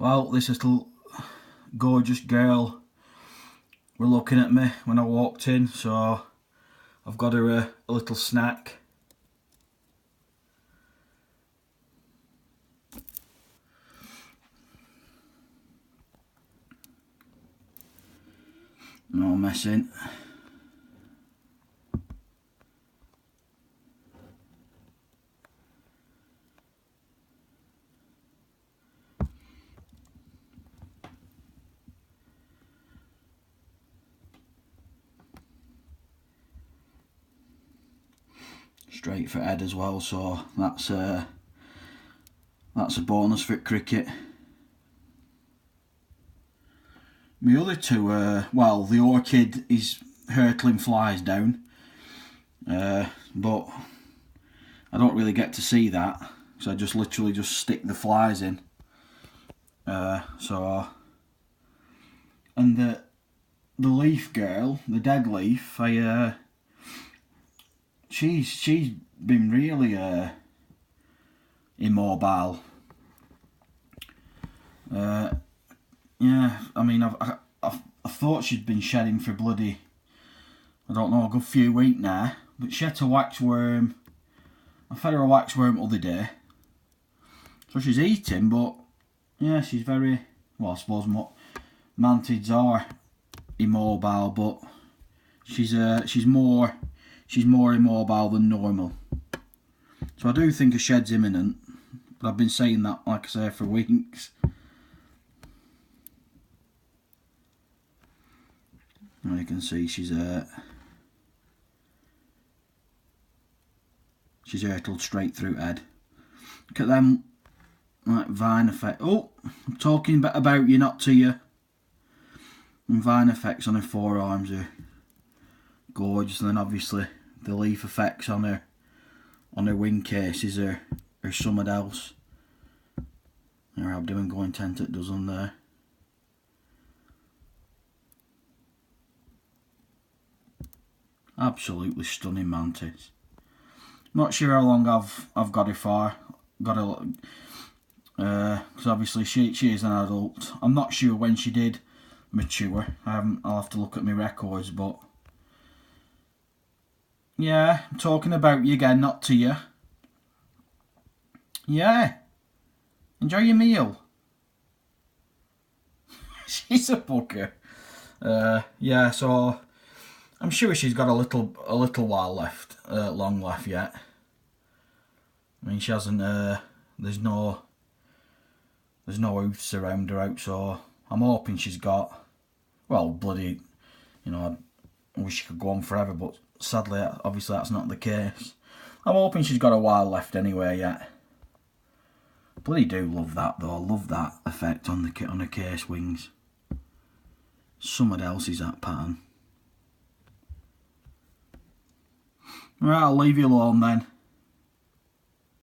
Well, this little gorgeous girl were looking at me when I walked in, so I've got her a little snack. No messing. Straight for Ed as well, so that's a bonus for cricket. My other two, well, the orchid is hurtling flies down, but I don't really get to see that, so I just literally just stick the flies in. And the leaf girl, the dead leaf, she's been really immobile. Yeah, I mean, I thought she'd been shedding for bloody, I don't know, a good few weeks now. But she had a waxworm. I fed her a waxworm the other day, so she's eating. But yeah, she's very, well, I suppose mantids are immobile, but she's more immobile than normal. So I do think a shed's imminent, but I've been saying that, like I say, for weeks. And you can see she's hurtled straight through Ed. Look at them, like vine effect. Oh, I'm talking about you, not to you. And vine effects on her forearms are gorgeous, and then obviously the leaf effects on her wing cases are something else. Her abdomen going 10 to a dozen there. Absolutely stunning mantis. Not sure how long I've got her for. Because obviously she is an adult. I'm not sure when she did mature. I'll have to look at my records, but yeah, I'm talking about you again, not to you. Yeah, enjoy your meal. She's a bugger. Yeah, so I'm sure she's got a little while left, long left yet. I mean, she hasn't. There's no oaths around her out, so I'm hoping she's got. Well, bloody, you know, I wish she could go on forever, but sadly, obviously, that's not the case. I'm hoping she's got a while left anyway yet. Bloody do love that though. I love that effect on her case wings. Someone else is that pattern. Right, I'll leave you alone then.